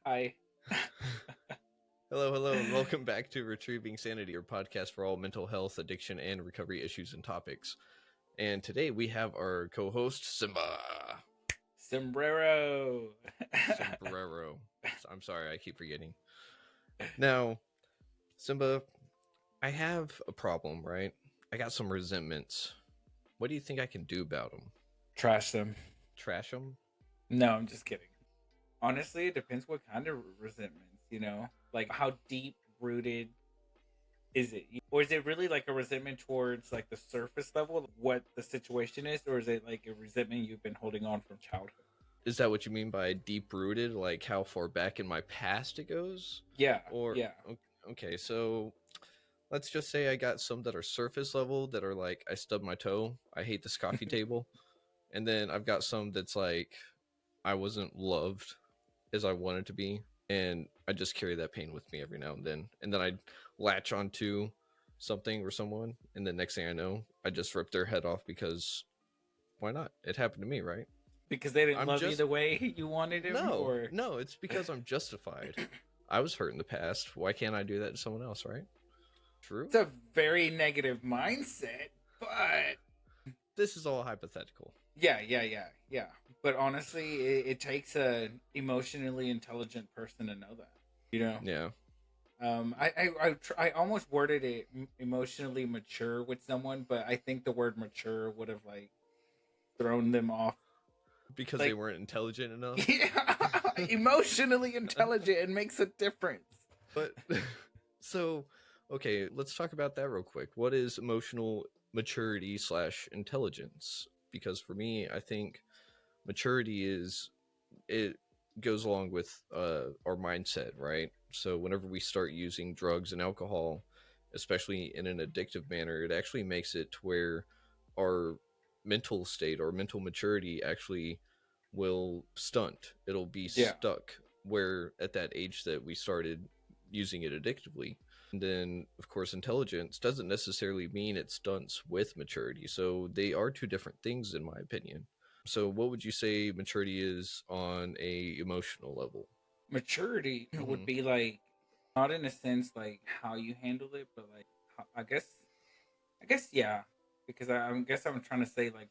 Hi. Hello, and welcome back to Retrieving Sanity, your podcast for all mental health, addiction, and recovery issues and topics. And today we have our co-host, Simba. Sombrero. Sombrero. I'm sorry, I keep forgetting. Now, Simba, I have a problem, right? I got some resentments. What do you think I can do about them? Trash them. Trash them? No, I'm just kidding. Honestly, it depends what kind of resentments, Like how deep rooted is it? Or is it really like a resentment towards like the surface level, what the situation is, or is it like a resentment you've been holding on from childhood? Is that what you mean by deep-rooted? Like how far back in my past it goes? Yeah, Or, yeah. okay, so let's just say I got some that are surface level that are like I stubbed my toe. I hate this coffee table. And then I've got some that's like I wasn't loved as I wanted to be, and I just carry that pain with me every now and then. And then I latch onto something or someone, and the next thing I know, I just rip their head off because why not? It happened to me, right? Because they didn't I'm love you just the way you wanted him, no, or no. It's because I'm justified. I was hurt in the past. Why can't I do that to someone else, right? True. it's a very negative mindset, but This is all hypothetical. yeah. But honestly, it takes a emotionally intelligent person to know that. You know, Yeah. I almost worded it emotionally mature with someone, but I think the word mature would have like thrown them off. Because they Like, weren't intelligent enough. yeah, emotionally intelligent, it makes a difference. But so, okay, let's talk about that real quick. What is emotional maturity slash intelligence? Because for me, I think maturity is it goes along with our mindset, right? So whenever we start using drugs and alcohol, especially in an addictive manner, it actually makes it to where our mental state or mental maturity actually will stunt. It'll be Yeah, stuck where at that age that we started using it addictively. And then, of course, intelligence doesn't necessarily mean it stunts with maturity. So they are two different things, in my opinion. So, what would you say maturity is on a emotional level? maturity would Mm-hmm. be like not in a sense like how you handle it, but like I guess yeah, because I guess I'm trying to say like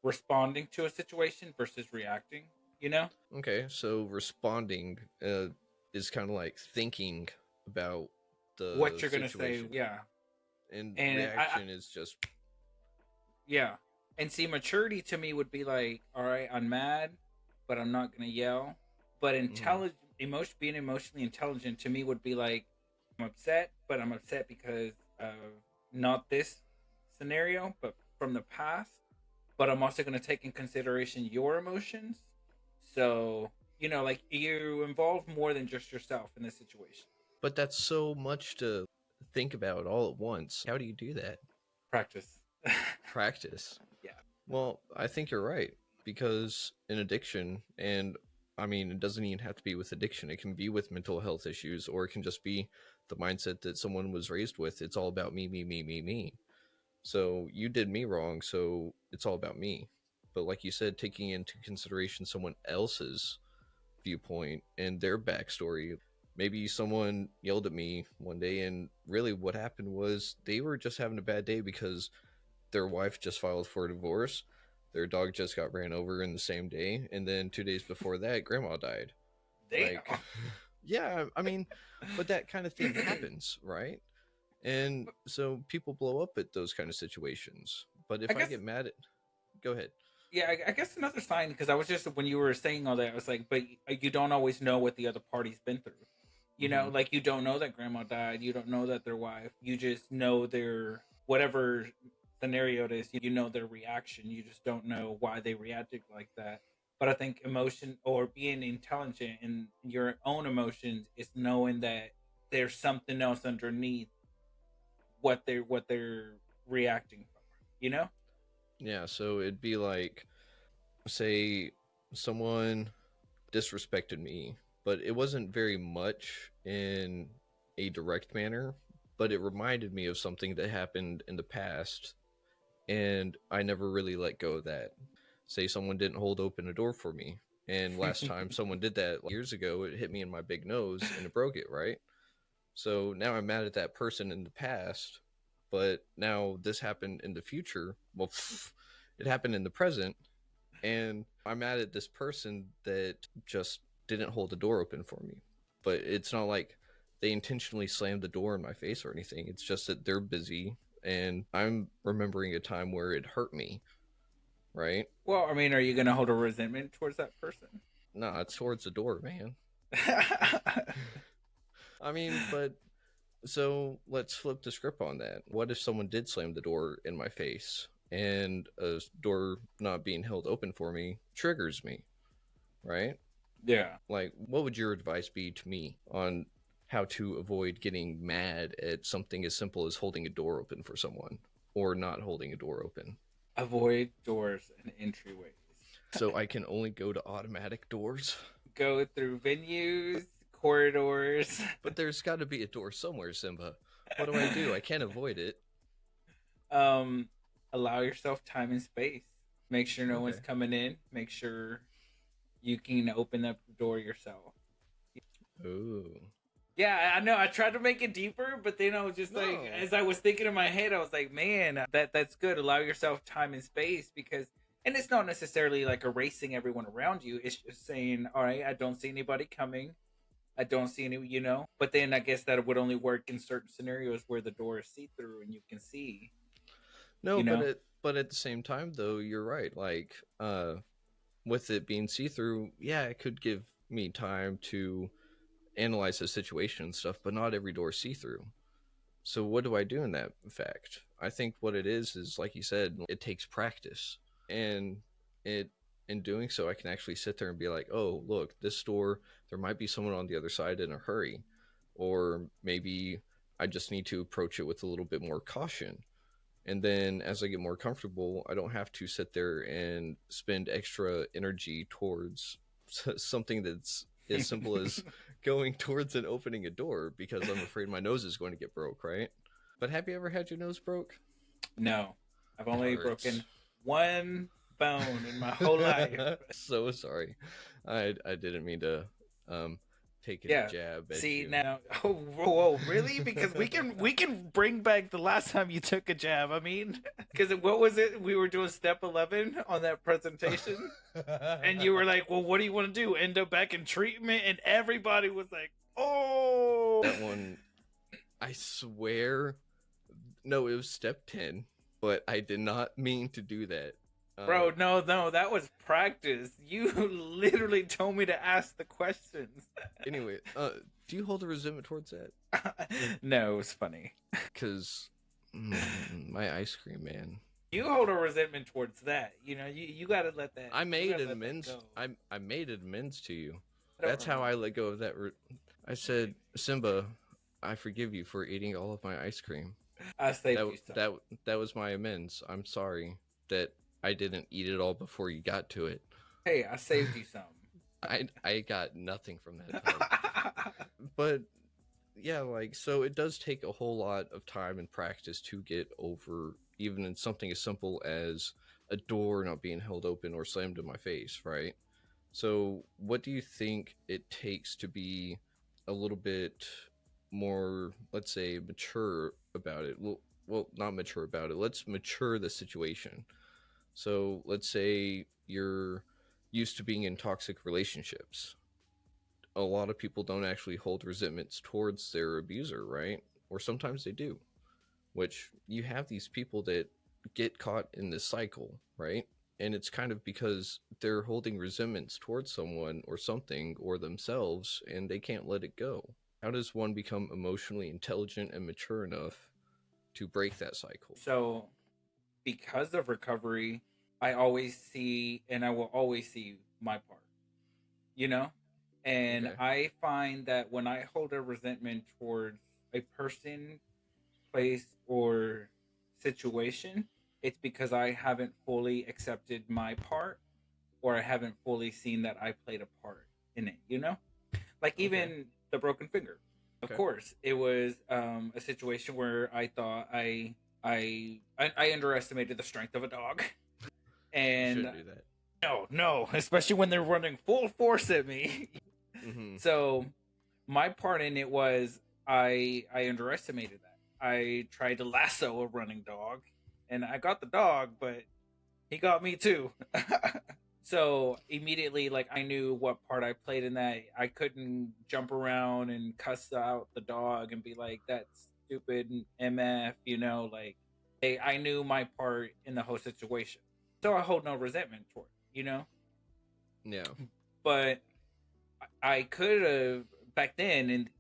responding to a situation versus reacting. You know Okay, so responding is kind of like thinking about what the you're gonna say, situation, yeah, and and reaction is just yeah, and see, maturity to me would be like, all right, I'm mad, but I'm not gonna yell. But mm, being emotionally intelligent to me would be like, I'm upset, but I'm upset because of not this scenario, but from the past. But I'm also going to take in consideration your emotions. So, like you involve more than just yourself in this situation. but that's so much to think about all at once. How do you do that? Practice. Practice. Yeah. Well, I think you're right because in addiction, and I mean, it doesn't even have to be with addiction, it can be with mental health issues, or it can just be the mindset that someone was raised with. It's all about me. So you did me wrong, so it's all about me. But like you said, taking into consideration someone else's viewpoint and their backstory. Maybe someone yelled at me one day, and really what happened was they were just having a bad day because their wife just filed for a divorce. Their dog just got ran over in the same day. And then 2 days before that, grandma died. Damn. Like, yeah, I mean, but that kind of thing happens, right? And so people blow up at those kind of situations. But I if I guess get mad at, go ahead. yeah, I guess another sign because I was just when you were saying all that, I was like, but you don't always know what the other party's been through. Mm-hmm. Like you don't know that grandma died, you don't know that their wife, you just know their whatever scenario it is, you know their reaction. You just don't know why they reacted like that. But I think emotion or being intelligent in your own emotions is knowing that there's something else underneath what they're reacting from. You know? Yeah, so it'd be like, say, someone disrespected me, but it wasn't very much in a direct manner, but it reminded me of something that happened in the past, and I never really let go of that. Say someone didn't hold open a door for me, And last time someone did that years ago, it hit me in my big nose and it broke it, right? So now I'm mad at that person in the past, but now this happened in the future. Well, it happened in the present, and I'm mad at this person that just didn't hold the door open for me. But it's not like they intentionally slammed the door in my face or anything. It's just that they're busy, and I'm remembering a time where it hurt me, right? Well, I mean, are you gonna hold a resentment towards that person? Nah, it's towards the door, man. I mean, but so let's flip the script on that. What if someone did slam the door in my face and a door not being held open for me triggers me, right? Yeah. Like, what would your advice be to me on how to avoid getting mad at something as simple as holding a door open for someone or not holding a door open? Avoid doors and entryways. So I can only go to automatic doors. Go through venues, corridors. But there's got to be a door somewhere, Simba. What do I do? I can't avoid it. um, Allow yourself time and space. Make sure no Okay. one's coming in. Make sure you can open up the door yourself. Ooh. Yeah, I know. I tried to make it deeper, but then I was just like, No. as I was thinking in my head, I was like, man, that's good. Allow yourself time and space because, and it's not necessarily like erasing everyone around you. It's just saying, all right, I don't see anybody coming. I don't see any, But then I guess that would only work in certain scenarios where the door is see through and you can see, No, you but know. at the same time though, you're right. Like with it being see-through, yeah, it could give me time to analyze the situation and stuff, but not every door see-through. So what do I do in that fact? I think what it is like you said, it takes practice. And it in doing so I can actually sit there and be like, "Oh, look, this door there might be someone on the other side in a hurry." Or maybe I just need to approach it with a little bit more caution. And then as I get more comfortable, I don't have to sit there and spend extra energy towards something that's as simple as going towards and opening a door because I'm afraid my nose is going to get broke, right? But have you ever had your nose broke? No, I've It only hurts. broken one bone in my whole life. So sorry. I didn't mean to um take a Yeah. jab at See you. now, oh, whoa, really? Because we can bring back the last time you took a jab. I mean, because what was it? We were doing step 11 on that presentation, and you were like, "Well, what do you want to do? End up back in treatment?" And everybody was like, "Oh, That one, I swear, no, it was step 10, but I did not mean to do that. bro, no, no, that was practice. You literally told me to ask the questions." Anyway, do you hold a resentment towards that? No, it was funny. Because my ice cream, man. You hold a resentment towards that. You gotta let that. I You made gotta let that amends. go. I made amends to you. I don't That's how I remember. let go of that. I said, Simba, I forgive you for eating all of my ice cream. I saved That you some. that that was my amends. I'm sorry that I didn't eat it all before you got to it. Hey, I saved you some. I got nothing from that though. But yeah, like so it does take a whole lot of time and practice to get over even in something as simple as a door not being held open or slammed in my face, right? So what do you think it takes to be a little bit more, let's say, mature about it? Well, not mature about it. Let's mature the situation. So let's say you're used to being in toxic relationships. A lot of people don't actually hold resentments towards their abuser, right? Or sometimes they do, which you have these people that get caught in this cycle, right? And it's kind of because they're holding resentments towards someone or something or themselves and they can't let it go. How does one become emotionally intelligent and mature enough to break that cycle? So, because of recovery, I always see and I will always see my part, you know? And Okay. I find that when I hold a resentment towards a person, place, or situation, it's because I haven't fully accepted my part or I haven't fully seen that I played a part in it. Like Okay. even the broken finger. Of Okay. course, it was a situation where I thought I underestimated the strength of a dog, You and shouldn't do that. No, no, especially when they're running full force at me. Mm-hmm. So my part in it was I underestimated that. I tried to lasso a running dog, and I got the dog, but he got me too. So immediately, like, I knew what part I played in that. I couldn't jump around and cuss out the dog and be like, "That's stupid MF," like I knew my part in the whole situation. So I hold no resentment toward it. Yeah. But I could have back then and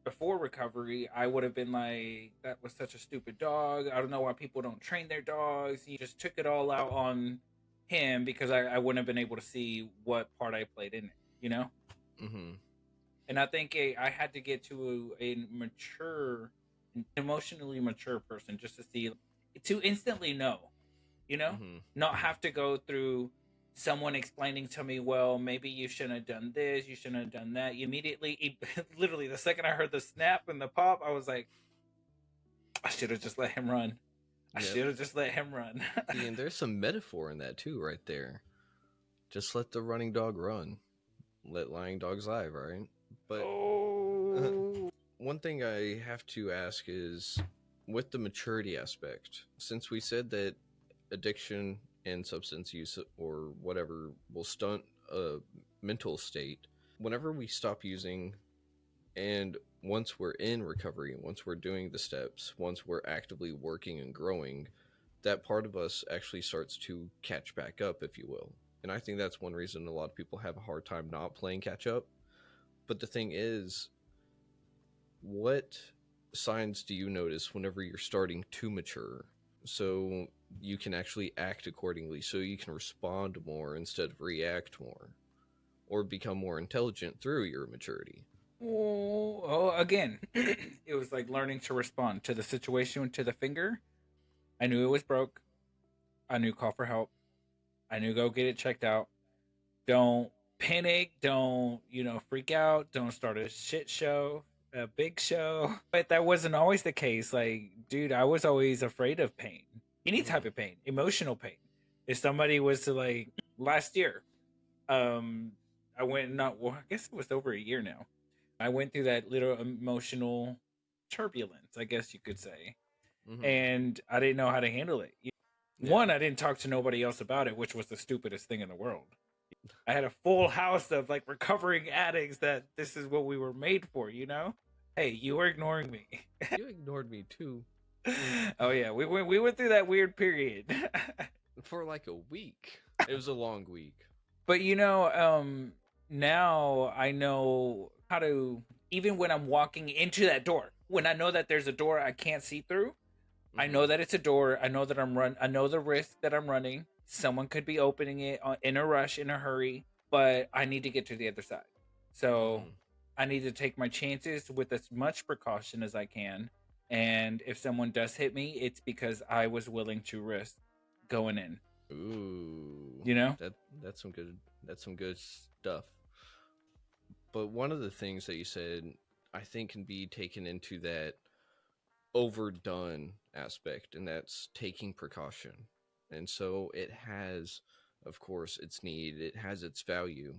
before recovery, I would have been like, "That was such a stupid dog. I don't know why people don't train their dogs." He just took it all out on him because I wouldn't have been able to see what part I played in it. Mm-hmm. And I think I had to get to a mature, emotionally mature person just to see, to instantly know, you know, Mm-hmm. not have to go through someone explaining to me, well, maybe you shouldn't have done this, you shouldn't have done that. You immediately, literally, the second I heard the snap and the pop, I was like, I should have just let him run. I Yep. should have just let him run. See, and there's some metaphor in that too, right there. Just let the running dog run. Let lying dogs lie, right? But Oh, one thing I have to ask is with the maturity aspect, since we said that addiction and substance use or whatever will stunt a mental state, whenever we stop using and once we're in recovery, once we're doing the steps, once we're actively working and growing, that part of us actually starts to catch back up, if you will. And I think that's one reason a lot of people have a hard time not playing catch up. But the thing is, what signs do you notice whenever you're starting to mature so you can actually act accordingly, so you can respond more instead of react more, or become more intelligent through your maturity? oh, again, it was like learning to respond to the situation, to the finger. I knew it was broke. I knew call for help. I knew go get it checked out. Don't panic. Don't, freak out. Don't start a shit show, a big show. But that wasn't always the case. Like, dude, I was always afraid of pain, any type Mm-hmm. of pain, emotional pain. If somebody was to, like, last year, um, I went, not, well, I guess it was over a year now. I went through that little emotional turbulence, I guess you could say. Mm-hmm. And I didn't know how to handle it. Yeah. One, I didn't talk to nobody else about it, which was the stupidest thing in the world. I had a full house of like recovering addicts that this is what we were made for. Hey, you were ignoring me. You ignored me too. Oh yeah, we went through that weird period. For like a week. It was a long week. But now I know how to, even when I'm walking into that door, when I know that there's a door I can't see through, I Mm-hmm. know that it's a door. I know that I know the risk that I'm running. Someone could be opening it in a rush, in a hurry, but I need to get to the other side. So Mm-hmm. I need to take my chances with as much precaution as I can. And if someone does hit me, it's because I was willing to risk going in. Ooh, You know? that that's some good stuff. But one of the things that you said, I think, can be taken into that overdone aspect, and that's taking precaution. And so it has, of course, its need, it has its value.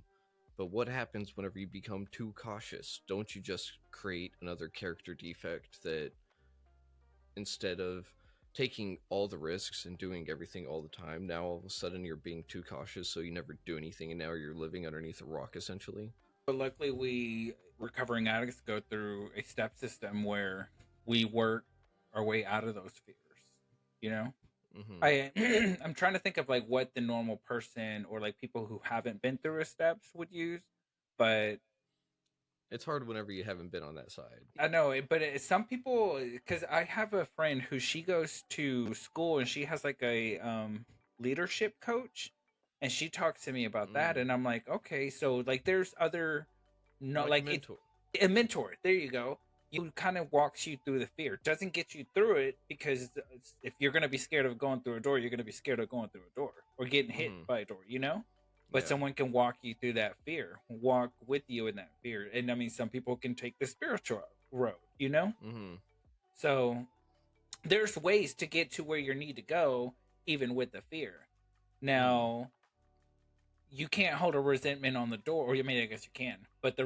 But what happens whenever you become too cautious? Don't you just create another character defect that instead of taking all the risks and doing everything all the time, now all of a sudden you're being too cautious, so you never do anything, and now you're living underneath a rock essentially? But luckily, we recovering addicts go through a step system where we work our way out of those fears. You know? Mm-hmm. I I'm trying to think of like what the normal person or like people who haven't been through a steps would use, but It's hard whenever you haven't been on that side. I know it. But some people, because I have a friend who she goes to school and she has like a leadership coach, and she talks to me about that, Mm. and I'm like, okay, so like there's other, no, Like a like it's mentor. a mentor. There you go. You kind of walks you through the fear. Doesn't get you through it because if you're gonna be scared of going through a door, you're gonna be scared of going through a door or getting hit Mm-hmm. by a door. But Yeah. someone can walk you through that fear, walk with you in that fear. And I mean, some people can take the spiritual road. Mm-hmm. So there's ways to get to where you need to go, even with the fear. Mm. Now, you can't hold a resentment on the door, or I mean, I guess you can, but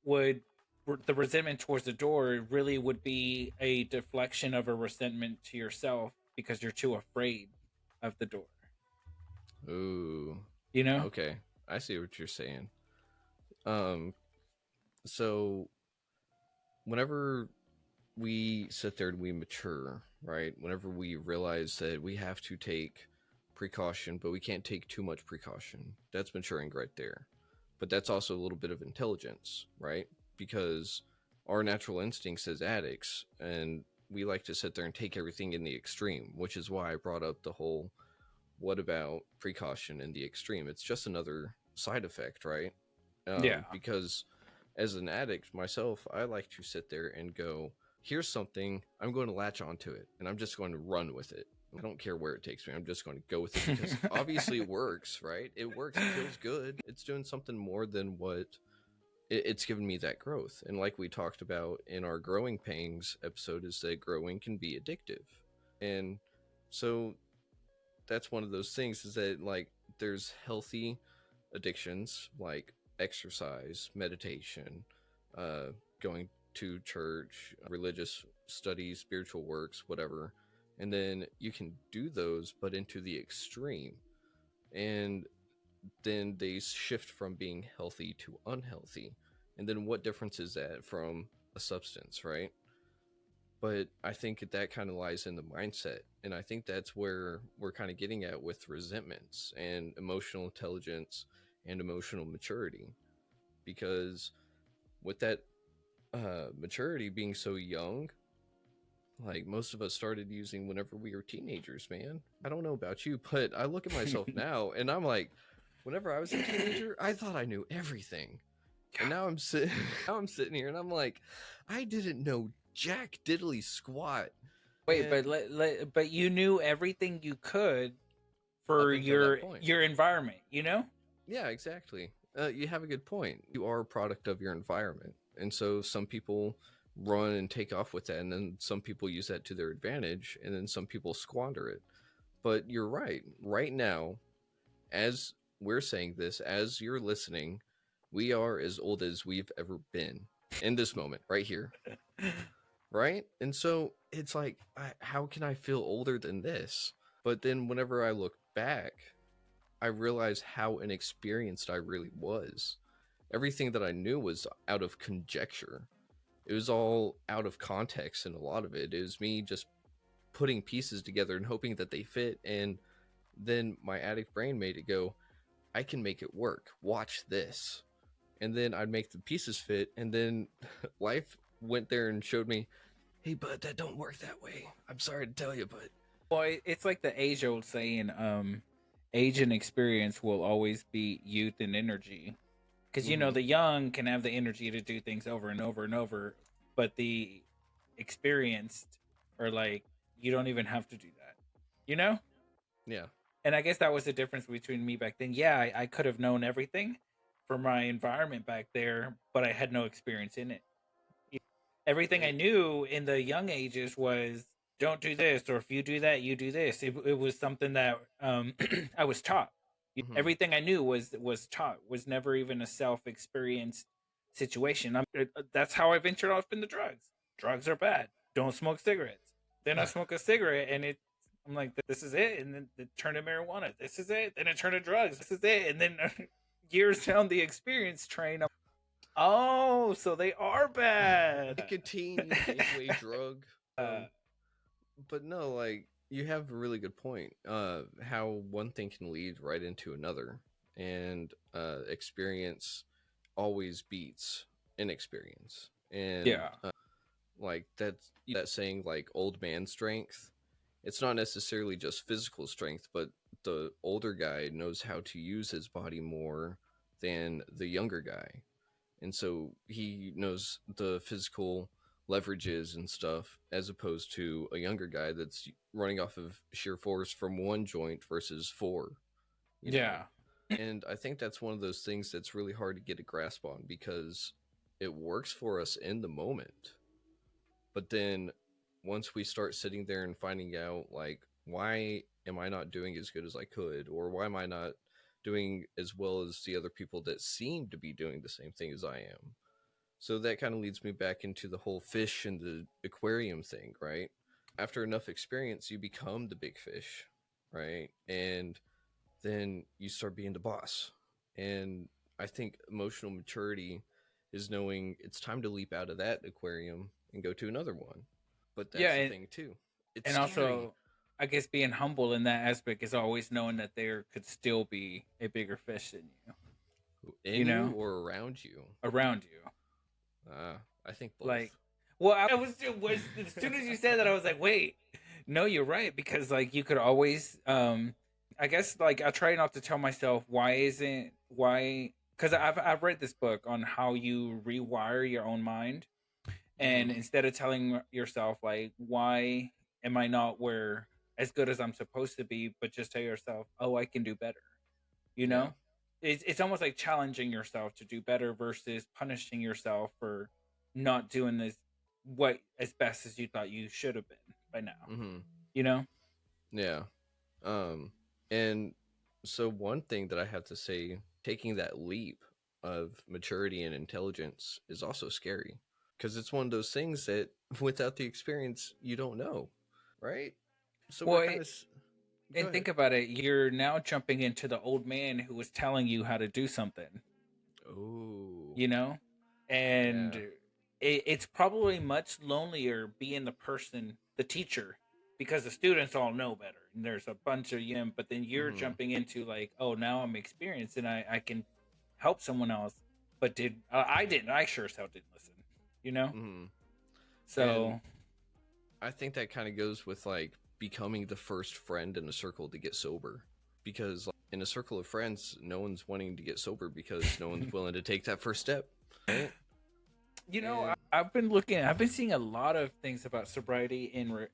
would the resentment towards the door really would be a deflection of a resentment to yourself because you're too afraid of the door. Ooh, You know? okay, I see what you're saying. Um, so whenever we sit there and we mature, right? Whenever we realize that we have to take precaution, but we can't take too much precaution, that's maturing right there. But that's also a little bit of intelligence, right? Because our natural instincts as addicts, and we like to sit there and take everything in the extreme, which is why I brought up the whole what about precaution in the extreme? It's just another side effect, right? Yeah. Because as an addict myself, I like to sit there and go, here's something, I'm going to latch onto it and I'm just going to run with it. I don't care where it takes me. I'm just going to go with it because obviously it works, right? It works. It feels good. It's doing something more than what it's given me that growth. And like we talked about in our growing pangs episode, is that growing can be addictive. And so that's one of those things is that like there's healthy addictions like exercise, meditation, uh, going to church, religious studies, spiritual works, whatever. And then you can do those, but into the extreme. And then they shift from being healthy to unhealthy. And then what difference is that from a substance, right? But I think that kind of lies in the mindset. And I think that's where we're kind of getting at with resentments and emotional intelligence and emotional maturity. Because with that maturity being so young, like most of us started using whenever we were teenagers, man. I don't know about you, but I look at myself now and I'm like, whenever I was a teenager, I thought I knew everything. And now I'm sitting now I'm sitting here and I'm like, I didn't know jack diddly squat. Wait, And but you knew everything you could up for until that point. your environment, you know? Yeah, exactly. You have a good point. You are a product of your environment. And so some people run and take off with that, and then some people use that to their advantage, and then some people squander it. But you're right. Right now, as we're saying this, as you're listening, we are as old as we've ever been in this moment, right here. Right? And so it's like, how can I feel older than this? But then whenever I look back, I realized how inexperienced I really was. Everything that I knew was out of conjecture. It was all out of context, and a lot of it. It was me just putting pieces together and hoping that they fit. And then my addict brain made it go, I can make it work. Watch this. And then I'd make the pieces fit. And then life went there and showed me, hey, bud, that don't work that way. I'm sorry to tell you, but Well, it's like the age old saying, age and experience will always be youth and energy. Because you know mm-hmm. the young can have the energy to do things over and over and over, but the experienced are like, you don't even have to do that, you know. Yeah. And I guess that was the difference between me back then. Yeah, I could have known everything from my environment back there, but I had no experience in it. Everything I It, knew in the young ages was don't do this, or if you do that, you do this. It was something that I was taught. mm-hmm. Everything I knew was taught. Was never even a self experienced situation. That's how I ventured off into drugs. Drugs are bad. Don't smoke cigarettes. Then I smoke a cigarette, and I'm like, this is it. And then it turned to marijuana. This is it. Then it turned to drugs. This is it. And then years down the experience train, oh, so they are bad. Nicotine gateway drug. uh, But no, like you have a really good point. How one thing can lead right into another, and experience always beats inexperience. And yeah, like that saying, like old man strength. It's not necessarily just physical strength, but the older guy knows how to use his body more than the younger guy, and so he knows the physical leverages and stuff as opposed to a younger guy that's running off of sheer force from one joint versus four, you know. yeah, And I think that's one of those things that's really hard to get a grasp on because it works for us in the moment, but then once we start sitting there and finding out like why am I not doing as good as I could, or why am I not doing as well as the other people that seem to be doing the same thing as I am. So that kind of leads me back into the whole fish and the aquarium thing, right? After enough experience, you become the big fish, right? And then you start being the boss. And I think emotional maturity is knowing it's time to leap out of that aquarium and go to another one. But Yeah, that's the thing too. It's and scary. also I guess being humble in that aspect is always knowing that there could still be a bigger fish than you In you know, or around you. around you. I think both. Like, well, I was as soon as you said that, I was like, wait, no, you're right, because like you could always, I guess like I try not to tell myself why because I've read this book on how you rewire your own mind, and Mm-hmm. instead of telling yourself like why am I not where as good as I'm supposed to be, but just tell yourself, oh, I can do better. You Yeah. know, it's almost like challenging yourself to do better versus punishing yourself for not doing this what as best as you thought you should have been by now. Mm-hmm. You know? Yeah. Um, and so one thing that I have to say, taking that leap of maturity and intelligence is also scary because it's one of those things that without the experience you don't know, right? So Well, we're kind of go and ahead. think about it. You're now jumping into the old man who was telling you how to do something. Oh, You know, and yeah. it's probably much lonelier being the person, the teacher, because the students all know better and there's a bunch of them, but then you're Mm-hmm. jumping into like, oh, now I'm experienced and I can help someone else, but I didn't, I sure as hell didn't listen, you know. Mm-hmm. And So I think that kind of goes with like becoming the first friend in a circle to get sober. Because like, in a circle of friends, no one's wanting to get sober because no one's willing to take that first step, right? you know, And I've been looking, I've been seeing a lot of things about sobriety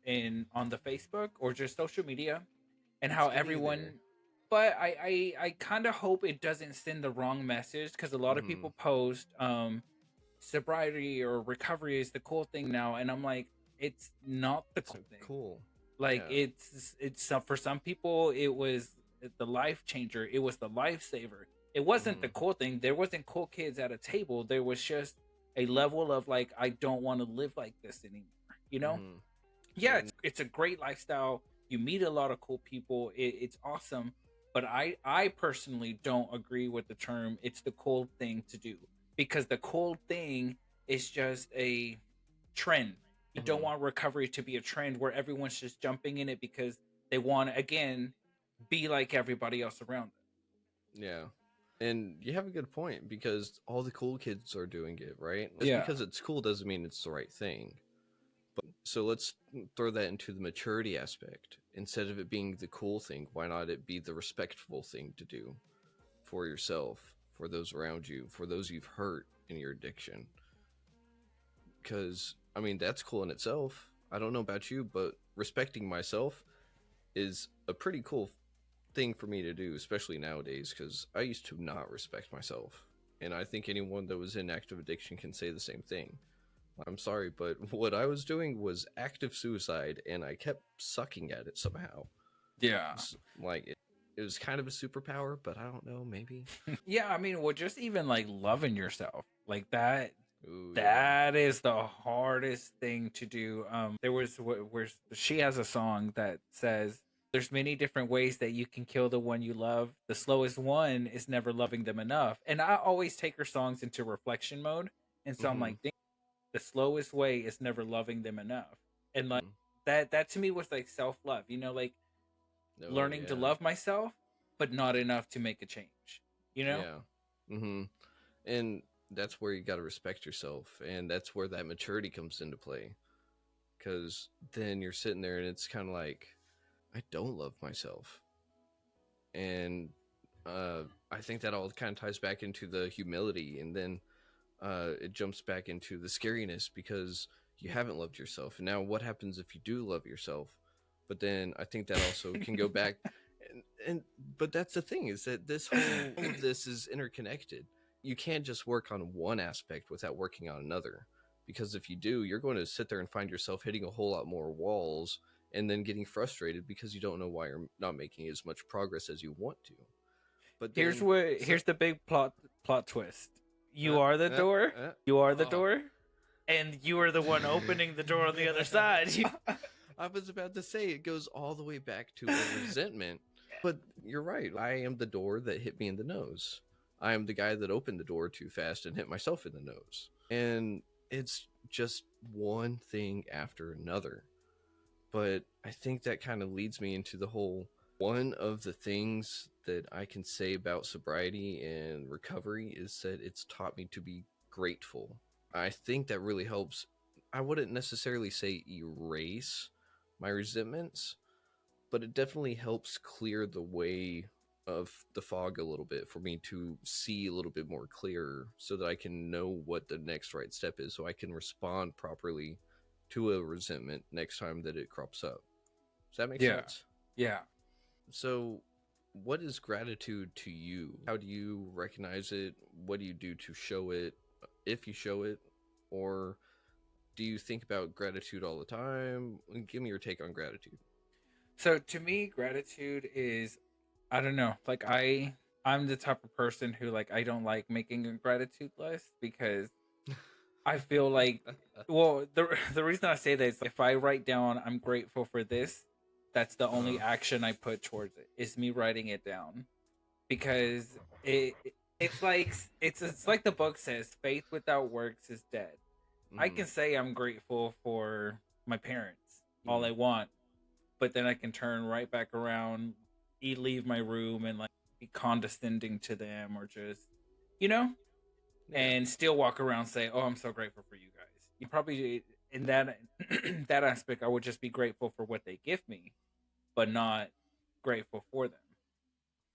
in on the Facebook or just social media, and it's how getting everyone, there. but I kind of hope it doesn't send the wrong message, because a lot of Mm-hmm. people post sobriety or recovery is the cool thing now, and I'm like, it's not the It's cool thing. cool. Like Yeah. it's for some people it was the life changer, it was the lifesaver. It wasn't the Mm-hmm. cool thing. There wasn't cool kids at a table. There was just a level of like, I don't want to live like this anymore, you know. Mm-hmm. Yeah, And it's a great lifestyle. You meet a lot of cool people. It's awesome. But I personally don't agree with the term it's the cool thing to do, because the cool thing is just a trend. I don't mm-hmm. want recovery to be a trend where everyone's just jumping in it because they want to again be like everybody else around Yeah. And you have a good point because all the cool kids are doing it, right? them. Just Yeah. because it's cool doesn't mean it's the right thing. So let's throw that into the maturity aspect. Instead of it being the cool thing, why not it be the respectful thing to do for yourself, for those around you, for those you've hurt in your addiction? Because, I mean, that's cool in itself. I don't know about you, but respecting myself is a pretty cool thing for me to do, especially nowadays, because I used to not respect myself. And I think anyone that was in active addiction can say the same thing. I'm sorry, but what I was doing was active suicide, and I kept sucking at it somehow. Yeah. Like it was kind of a superpower, but I don't know, maybe. Yeah, I mean, well, just even like loving yourself like that, Ooh, yeah. that is the hardest thing to do. There was where she has a song that says, there's many different ways that you can kill the one you love. The slowest one is never loving them enough. And I always take her songs into reflection mode, and so I'm Mm-hmm. like, dang, the slowest way is never loving them enough. And like Mm-hmm. that to me was like self-love, like Oh, learning to yeah. love myself, but not enough to make a change, you know? Yeah. Mm-hmm. And that's where you got to respect yourself, and that's where that maturity comes into play. Because then you're sitting there, and it's kind of like, I don't love myself, and I think that all kind of ties back into the humility, and then it jumps back into the scariness because you haven't loved yourself. And now, what happens if you do love yourself? But then I think that also can go back, and but that's the thing is that this whole all of this is interconnected. You can't just work on one aspect without working on another, because if you do, you're going to sit there and find yourself hitting a whole lot more walls and then getting frustrated because you don't know why you're not making as much progress as you want to. But Here's then, what so here's the big plot twist. uh, You are the uh, door. You are the oh, door, and you are the one opening the door on the other side. I was about to say it goes all the way back to a resentment. But you're right. I am the door that hit me in the nose. I am the guy that opened the door too fast and hit myself in the nose. And it's just one thing after another. But I think that kind of leads me into the whole one of the things that I can say about sobriety and recovery is that it's taught me to be grateful. I think that really helps. I wouldn't necessarily say erase my resentments, but it definitely helps clear the way of the fog a little bit for me to see a little bit more clearer so that I can know what the next right step is so I can respond properly to a resentment next time that it crops up. Does that make Yeah, sense? yeah. So, what is gratitude to you? How do you recognize it? What do you do to show it, if you show it? Or do you think about gratitude all the time? Give me your take on gratitude. So to me, gratitude is, I don't know, like I'm the type of person who like I don't like making a gratitude list because I feel like, well, the reason I say that is if I write down I'm grateful for this, that's the only Uh, action I put towards it is me writing it down because it's like it's like the book says, faith without works is dead. I mm-hmm, can say I'm grateful for my parents all mm-hmm. I want, but then I can turn right back around, leave my room, and like be condescending to them, or just, you know, Yeah. and still walk around say, "Oh, I'm so grateful for you guys." You probably in that that aspect, I would just be grateful for what they give me, but not grateful for them.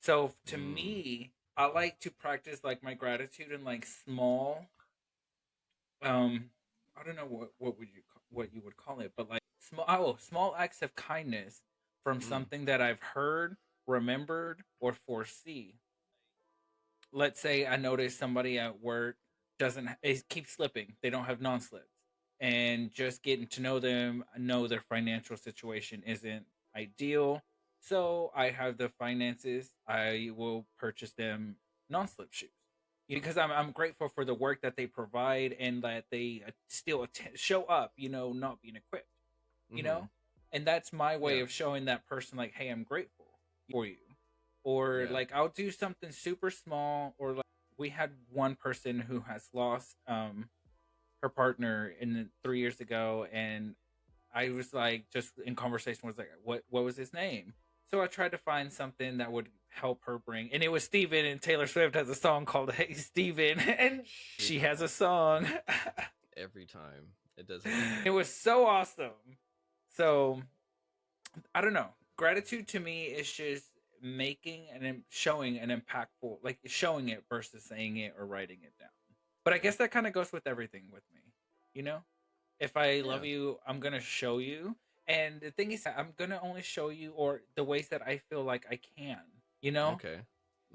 So to Mm, me, I like to practice like my gratitude in like small, um, I don't know what you would call it, but like small acts of kindness from mm, something that I've heard, remembered, or foresee. Let's say I notice somebody at work doesn't is keeps slipping. They don't have non-slips. And just getting to know them, I know their financial situation isn't ideal. So I have the finances. I will purchase them non-slip shoes. Because I'm grateful for the work that they provide and that they still show up, not being equipped, you mm-hmm. know? And that's my way Yeah. of showing that person, like, hey, I'm grateful for you. Or Yeah. like I'll do something super small, or like we had one person who has lost her partner in 3 years ago, and I was like, just in conversation, was like, what was his name? So I tried to find something that would help her bring, and it was Steven, and Taylor Swift has a song called Hey Steven, and It she has a song. every time it does it every It time. was so awesome. So I don't know. Gratitude to me is just making and showing an impactful, like showing it versus saying it or writing it down. But I guess that kind of goes with everything with me. You know, if I Yeah. love you, I'm gonna show you. And the thing is, I'm gonna only show you or the ways that I feel like I can. You know, Okay.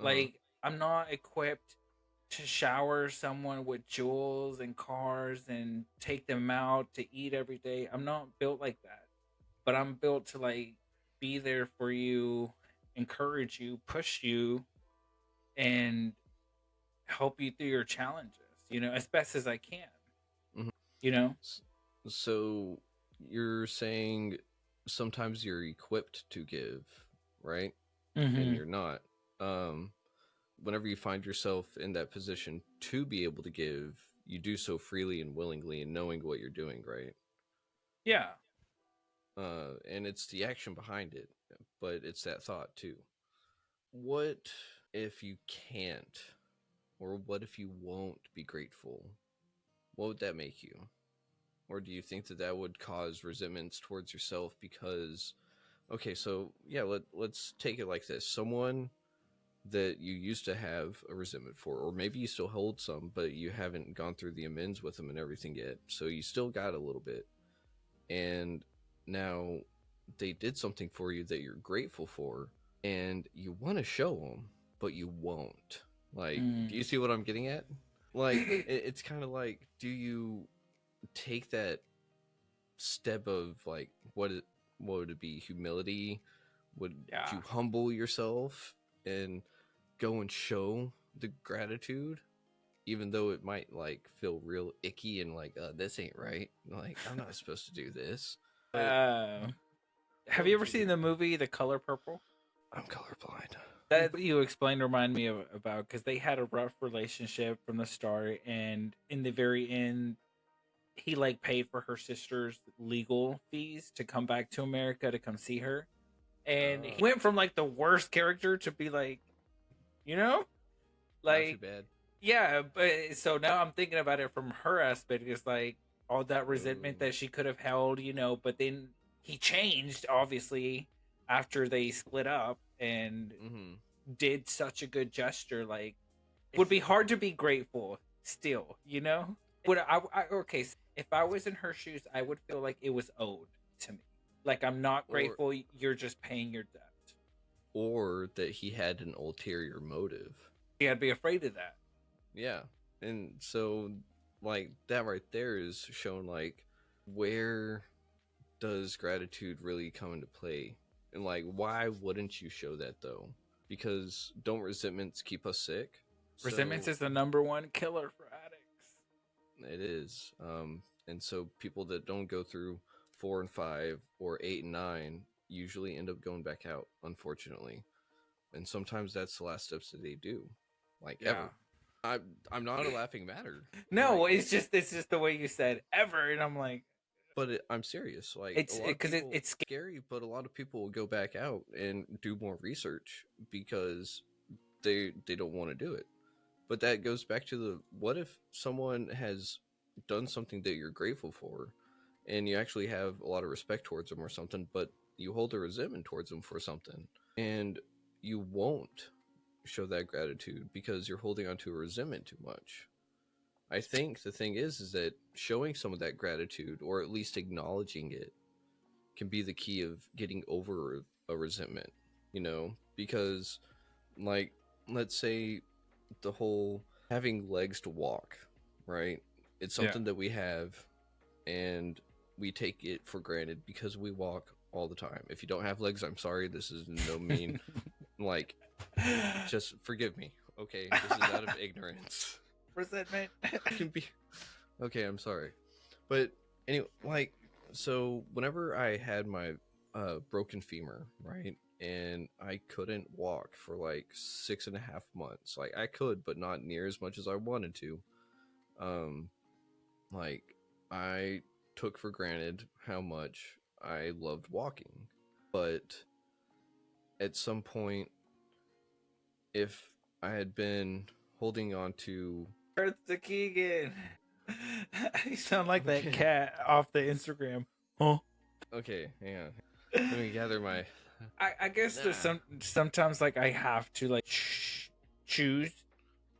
Uh huh. like I'm not equipped to shower someone with jewels and cars and take them out to eat every day. I'm not built like that, but I'm built to like be there for you, encourage you, push you, and help you through your challenges, as best as I can, Hmm. you know? So you're saying sometimes you're equipped to give, right? And Mm-hmm. you're not. Um, Whenever you find yourself in that position to be able to give, you do so freely and willingly and knowing what you're doing, right? Yeah. And it's the action behind it, but it's that thought too. What if you can't, or what if you won't be grateful? What would that make you? Or do you think that that would cause resentments towards yourself because, okay, so yeah, let's take it like this. Someone that you used to have a resentment for, or maybe you still hold some, but you haven't gone through the amends with them and everything yet. So you still got a little bit. And now they did something for you that you're grateful for, and you want to show them, but you won't. Like, do you Mm. see what I'm getting at? Like, it's kind of like, do you take that step of like what would it be, humility? Would Yeah. you humble yourself and go and show the gratitude, even though it might like feel real icky and like this ain't right. Like I'm not supposed to do this, but Uh, have go you and ever figure seen it the out. movie The Color Purple? I'm colorblind. That you explained remind me of about because they had a rough relationship from the start, and in the very end, he like paid for her sister's legal fees to come back to America to come see her, and he went from like the worst character to be like, you know, Not too like bad. yeah. But so now I'm thinking about it from her aspect. It's like all that resentment Oh. that she could have held, but then he changed obviously after they split up and Mm-hmm. did such a good gesture. Like it would be hard to be grateful still. Would okay, so if I was in her shoes, I would feel like it was owed to me. Like I'm not Or grateful, you're just paying your debt. or that he had an ulterior motive. Yeah, I'd be afraid of that. Yeah. And so like that right there is shown like where does gratitude really come into play? And like why wouldn't you show that though? Because don't resentments keep us sick? Resentment So is the number one killer for addicts. it is. And so people that don't go through 4 and 5 or 8 and 9 usually end up going back out, unfortunately. And sometimes that's the last steps that they do, like Yeah. ever. I'm not a laughing matter, No, like, it's just the way you said ever, and I'm like, but I'm serious. Like a it's lot of because people, it's scary, but a lot of people will go back out and do more research because they don't want to do it. But that goes back to the what if someone has done something that you're grateful for and you actually have a lot of respect towards them or something, but you hold a resentment towards them for something and you won't show that gratitude because you're holding on to a resentment too much. I think the thing is that showing some of that gratitude or at least acknowledging it can be the key of getting over a resentment, because like let's say the whole having legs to walk, right? It's yeah. something that we have and we take it for granted because we walk all the time. If you don't have legs, I'm sorry. This is no mean, like, just forgive me. Okay, this is out of ignorance. Resentment. I can be okay. I'm sorry, but anyway, like, so whenever I had my broken femur, right, and I couldn't walk for like 6.5 months. Like I could, but not near as much as I wanted to. Um, like I took for granted how much I loved walking, but at some point, if I had been holding on to Earth to Keegan. You sound like that okay, cat off the Instagram. Huh? okay, hang on. Let me gather my. I guess there's Nah, sometimes like I have to like choose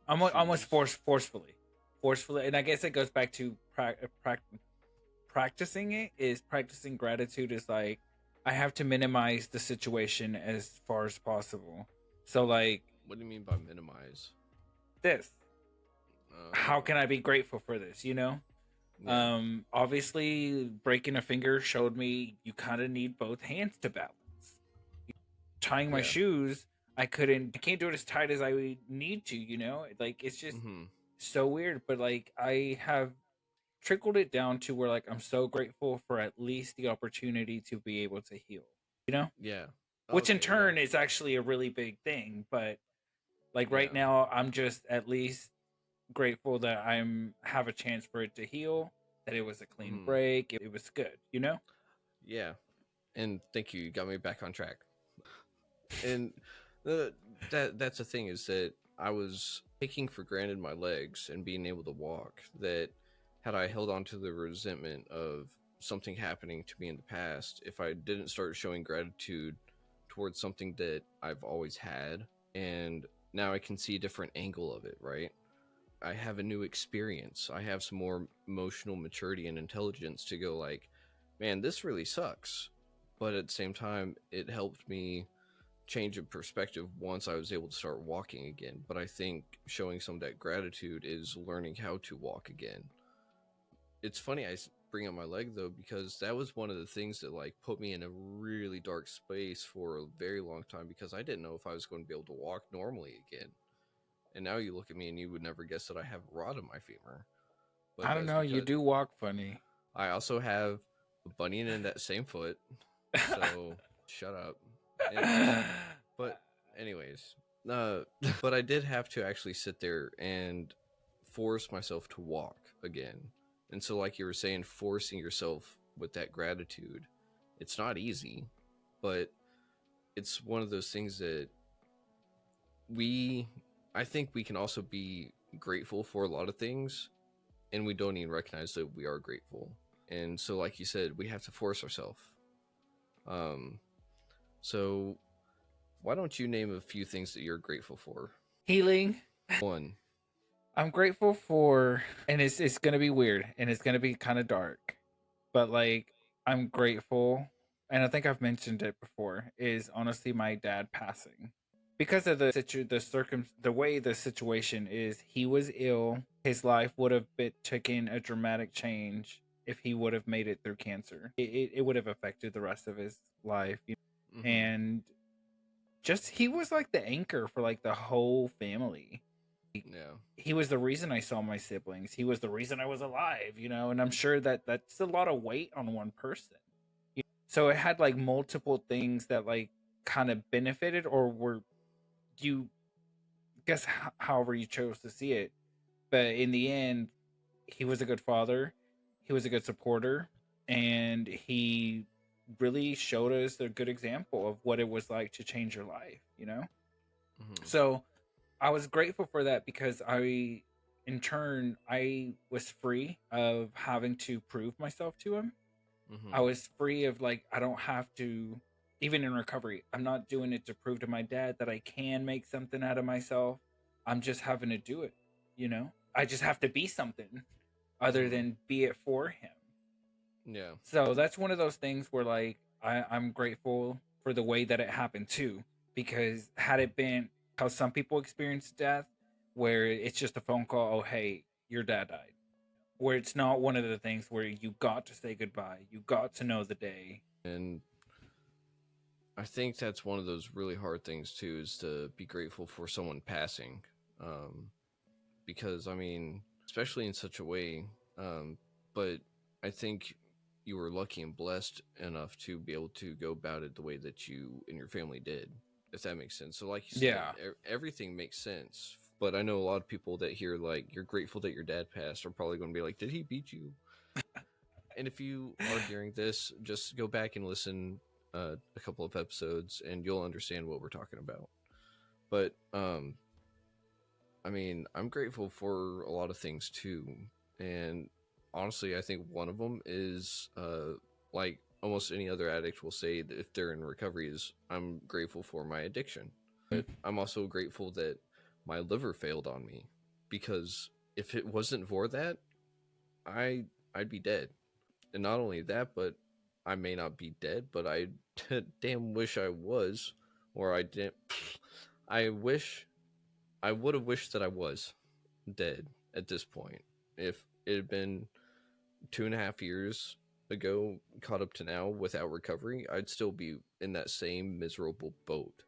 almost choose. forcefully, and I guess it goes back to practicing it is practicing gratitude is like I have to minimize the situation as far as possible. So like What do you mean by minimize? this, how Oh, can I be grateful for this? yeah, Obviously breaking a finger showed me you kind of need both hands to balance. Tying my yeah. shoes, I can't do it as tight as I need to. Like it's just Mm-hmm. so weird, but like I have trickled it down to where like I'm so grateful for at least the opportunity to be able to heal, you know? Yeah. Which in Okay. Yeah. turn is actually a really big thing, but like right Yeah. now I'm just at least grateful that I'm have a chance for it to heal, that it was a clean Mm-hmm. break, it was good. Yeah. And thank you. You got me back on track. And the that's the thing is that I was taking for granted my legs and being able to walk. That had I held on to the resentment of something happening to me in the past, if I didn't start showing gratitude towards something that I've always had, and now I can see a different angle of it, right? I have a new experience. I have some more emotional maturity and intelligence to go like, man, this really sucks. But at the same time, it helped me change of perspective once I was able to start walking again. But I think showing some of that gratitude is learning how to walk again. It's funny. bring up my leg though, because that was one of the things that like put me in a really dark space for a very long time, because I didn't know if I was going to be able to walk normally again. And now you look at me and you would never guess that I have a rod in my femur. But I don't that's know. You because do walk funny. I also have a bunion in that same foot. So shut up. Anyways, but anyways, uh, but I did have to actually sit there and force myself to walk again. And so, like you were saying, forcing yourself with that gratitude, it's not easy, but it's one of those things that we, I think we can also be grateful for a lot of things, and we don't even recognize that we are grateful. And so, like you said, we have to force ourselves. Um, so why don't you name a few things that you're grateful for? Healing. One. I'm grateful for, and it's gonna be weird, and it's gonna be kind of dark, but like I'm grateful, and I think I've mentioned it before. Is honestly my dad passing because of the way the situation is. He was ill. His life would have been taken a dramatic change if he would have made it through cancer. It would have affected the rest of his life, Mm-hmm. and just he was like the anchor for like the whole family. Yeah. He was the reason I saw my siblings. He was the reason I was alive, and I'm sure that that's a lot of weight on one person. So it had like multiple things that like kind of benefited or were you guess however you chose to see it. But in the end, he was a good father. He was a good supporter, and he really showed us a good example of what it was like to change your life. Mm-hmm. So I was grateful for that because in turn, I was free of having to prove myself to him. I Mm-hmm. was free of like, I don't have to, even in recovery, I'm not doing it to prove to my dad that I can make something out of myself. I'm just having to do it. I just have to be something other Mm-hmm. than be it for him. Yeah. So that's one of those things where like I'm grateful for the way that it happened too. Because had it been how some people experience death, where it's just a phone call, oh hey, your dad died. Where it's not one of the things where you got to say goodbye, you got to know the day. And I think that's one of those really hard things too, is to be grateful for someone passing. Um, because I mean, especially in such a way. But I think you were lucky and blessed enough to be able to go about it the way that you and your family did, if that makes sense. So, like you said, Yeah. everything makes sense. But I know a lot of people that hear like you're grateful that your dad passed are probably going to be like, "Did he beat you?" And if you are hearing this, just go back and listen a couple of episodes, and you'll understand what we're talking about. But I mean, I'm grateful for a lot of things too, and honestly, I think one of them is like almost any other addict will say that if they're in recovery is I'm grateful for my addiction, but I'm also grateful that my liver failed on me, because if it wasn't for that, I'd be dead. And not only that, but I may not be dead, but I damn wish I was, or I didn't. I wish I would have wished that I was dead at this point. If it had been 2.5 years ago, caught up to now without recovery, I'd still be in that same miserable boat.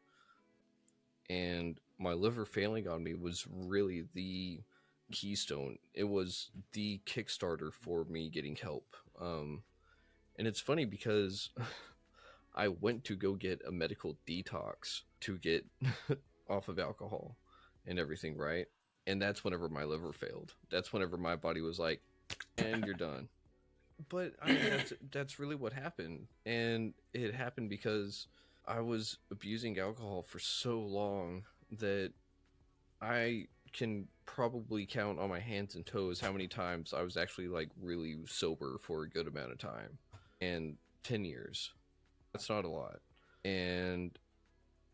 And my liver failing on me was really the keystone. It was the Kickstarter for me getting help. And it's funny because I went to go get a medical detox to get off of alcohol and everything, right? And that's whenever my liver failed. That's whenever my body was like, and you're done. But I mean, that's really what happened. And it happened because I was abusing alcohol for so long that I can probably count on my hands and toes how many times I was actually like really sober for a good amount of time. And 10 years. That's not a lot. And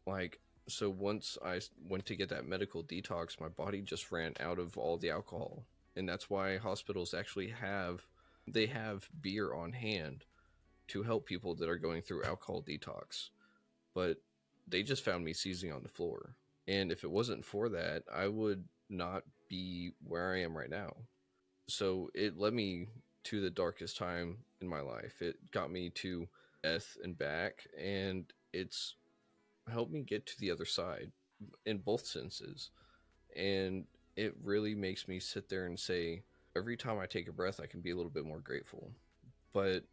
like, so once I went to get that medical detox, my body just ran out of all the alcohol. And that's why hospitals actually have beer on hand to help people that are going through alcohol detox. But they just found me seizing on the floor. And if it wasn't for that, I would not be where I am right now. So it led me to the darkest time in my life. It got me to death and back, and it's helped me get to the other side in both senses. And it really makes me sit there and say, every time I take a breath, I can be a little bit more grateful. But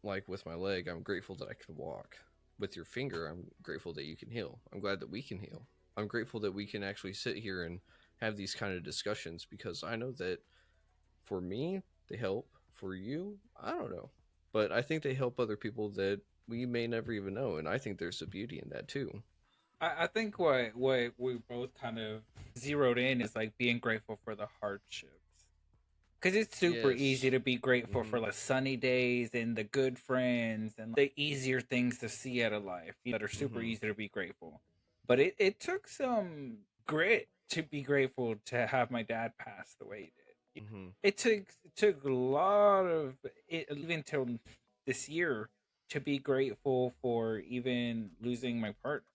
like with my leg, I'm grateful that I can walk. With your finger, I'm grateful that you can heal. I'm glad that we can heal. I'm grateful that we can actually sit here and have these kind of discussions, because I know that for me, they help. For you, I don't know. But I think they help other people that we may never even know. And I think there's a beauty in that too. I think what we both kind of zeroed in is like being grateful for the hardships. Because it's super easy Yes. to be grateful Mm-hmm. for the sunny days and the good friends and the easier things to see out of life that are super Mm-hmm. easy to be grateful. But it took some grit to be grateful to have my dad pass the way he did. Mm-hmm. It took a lot of it, even till this year, to be grateful for even losing my partner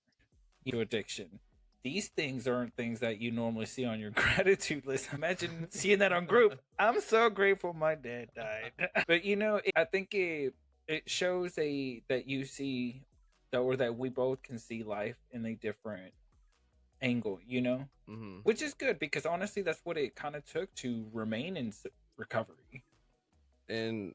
to addiction. These things aren't things that you normally see on your gratitude list. Imagine seeing that on group. I'm so grateful my dad died. But I think it shows a that you see that, or that we both can see life in a different angle, Mm-hmm. which is good because honestly, that's what it kind of took to remain in recovery. And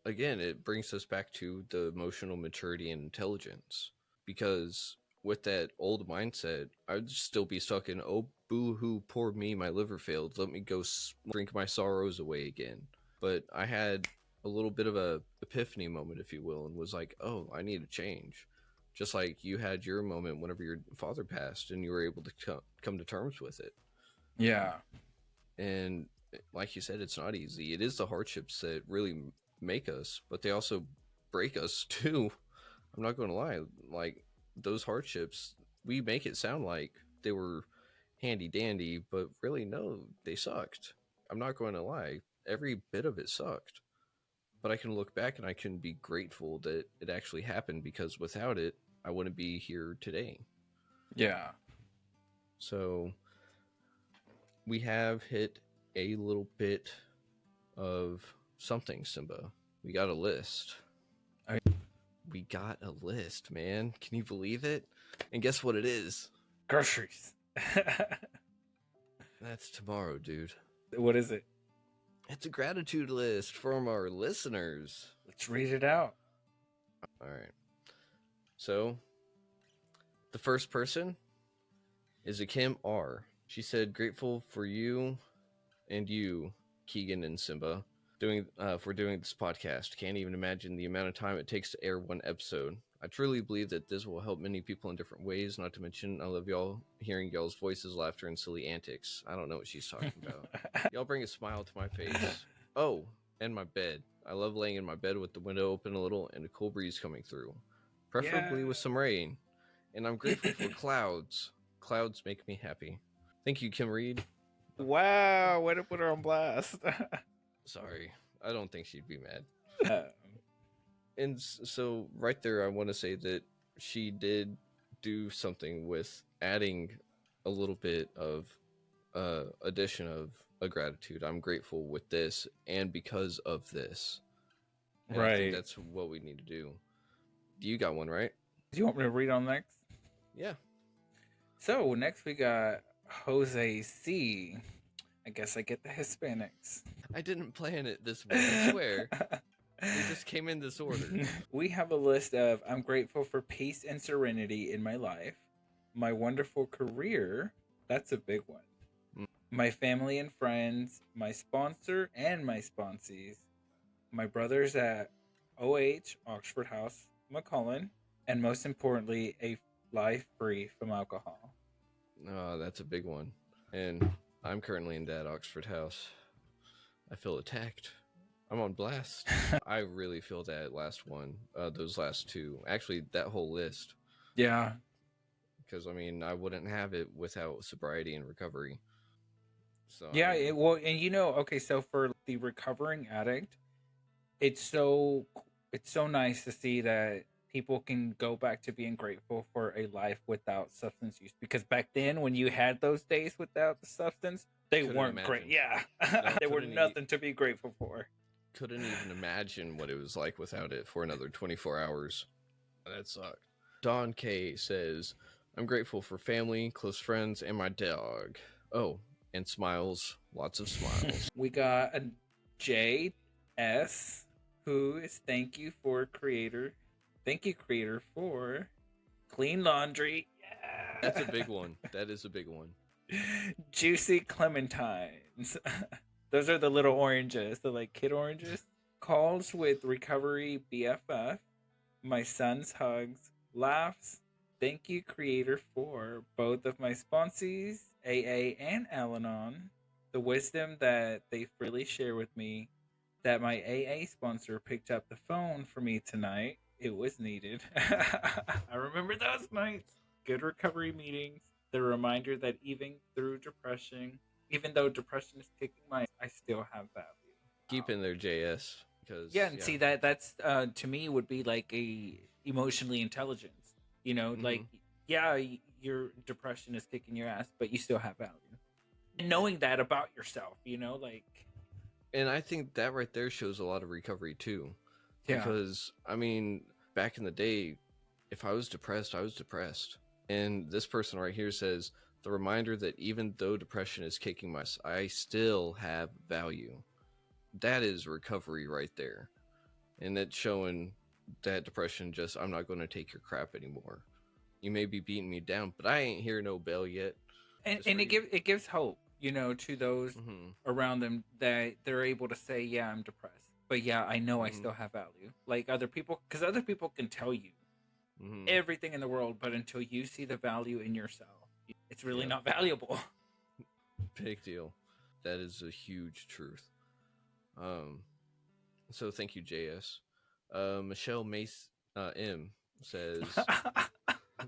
again, it brings us back to the emotional maturity and intelligence. Because with that old mindset, I'd still be stuck in, oh, boo hoo, poor me, my liver failed. Let me go drink my sorrows away again. But I had a little bit of a epiphany moment, if you will, and was like, oh, I need to change. Just like you had your moment whenever your father passed and you were able to come to terms with it. Yeah. And like you said, it's not easy. It is the hardships that really make us, but they also break us too. I'm not going to lie. Like those hardships, we make it sound like they were handy dandy, but really, no, they sucked. I'm not going to lie. Every bit of it sucked. But I can look back and I can be grateful that it actually happened, because without it, I wouldn't be here today. Yeah. So we have hit a little bit of something, Simba. We got a list. I, We got a list, man. Can you believe it? And guess what it is? groceries. That's tomorrow, dude. What is it? It's a gratitude list from our listeners. Let's read it out. All right. So, the first person is a Kim R. She said, grateful for you and you, Keegan and Simba, for doing this podcast. Can't even imagine the amount of time it takes to air one episode. I truly believe that this will help many people in different ways. Not to mention, I love y'all hearing y'all's voices, laughter, and silly antics. I don't know what she's talking about. Y'all bring a smile to my face. Oh, and my bed. I love laying in my bed with the window open a little and a cool breeze coming through, Yeah. preferably with some rain. And I'm grateful for clouds. Clouds make me happy. Thank you, Kim Reed. Wow, way to put her on blast. Sorry, I don't think she'd be mad. um, And so, right there, I want to say that she did do something with adding a little bit of addition of a gratitude. I'm grateful with this, and because of this. And I think right. that's what we need to do. You got one, right? Do you want me to read on next? Yeah. So next we got Jose C. I guess I get the Hispanics. I didn't plan it this way, I swear. They just came in this order. We have a list of I'm grateful for peace and serenity in my life, my wonderful career, that's a big one, Mm. my family and friends, my sponsor and my sponsees, my brothers at OH, Oxford House, McCullen, and most importantly, a life free from alcohol. Oh, that's a big one. And I'm currently in that Oxford house. I feel attacked. I'm on blast. I really feel that last one, those last two, actually, that whole list. Yeah. Because, I mean, I wouldn't have it without sobriety and recovery. So, I Yeah, mean, well, and okay, so for the recovering addict, it's so it's so nice to see that people can go back to being grateful for a life without substance use, because back then when you had those days without the substance, they couldn't weren't great. imagine. Yeah. No, They were couldn't eat. nothing to be grateful for. Couldn't even imagine what it was like without it for another 24 hours. That sucked. Don K says, I'm grateful for family, close friends, and my dog. Oh, and smiles. Lots of smiles. We got a JS who is thank you creator for clean laundry. That's a Yeah. big one. That is a big one. Juicy clementines. Those are the little oranges, the like kid oranges. Calls with recovery BFF. My son's hugs, laughs. Thank you, creator, for both of my sponsees, AA and Al Anon. The wisdom that they freely share with me, that my AA sponsor picked up the phone for me tonight. It was needed. I remember those nights. Good recovery meetings. The reminder that even though depression is kicking my ass, I still have value. Keep in there, JS, Yeah, because, and yeah. see that's to me would be like a emotionally intelligence. You know, Hmm. like yeah, your depression is kicking your ass, but you still have value. And knowing that about yourself, like And I think that right there shows a lot of recovery, too. yeah, Because, I mean, back in the day, if I was depressed, I was depressed. And this person right here says, the reminder that even though depression is kicking my ass, I still have value. That is recovery right there. And that's showing that depression just, I'm not going to take your crap anymore. You may be beating me down, but I ain't hear no bell yet. Just and for you. it gives hope, to those Hmm. around them that they're able to say, yeah, I'm depressed, but yeah, I know I Hmm. still have value. Like other people, because other people can tell you Hmm. everything in the world, but until you see the value in yourself, it's really Yep. not valuable. Big deal. That is a huge truth. Um, so thank you, JS. Michelle Mace M says,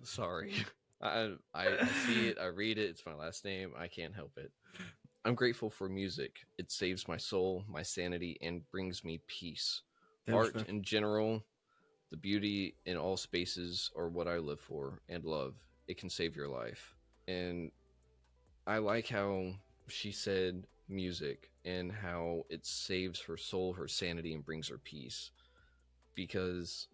sorry. I see it, I read it, it's my last name, I can't help it. I'm grateful for music. It saves my soul, my sanity, and brings me peace. There's Art the in general, the beauty in all spaces are what I live for and love. It can save your life. And I like how she said music and how it saves her soul, her sanity, and brings her peace. Because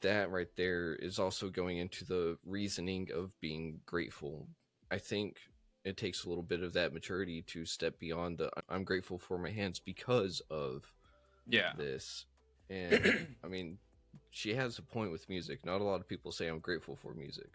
that right there is also going into the reasoning of being grateful. I think it takes a little bit of that maturity to step beyond the I'm grateful for my hands because of yeah. this. And I mean, she has a point with music. Not a lot of people say I'm grateful for music.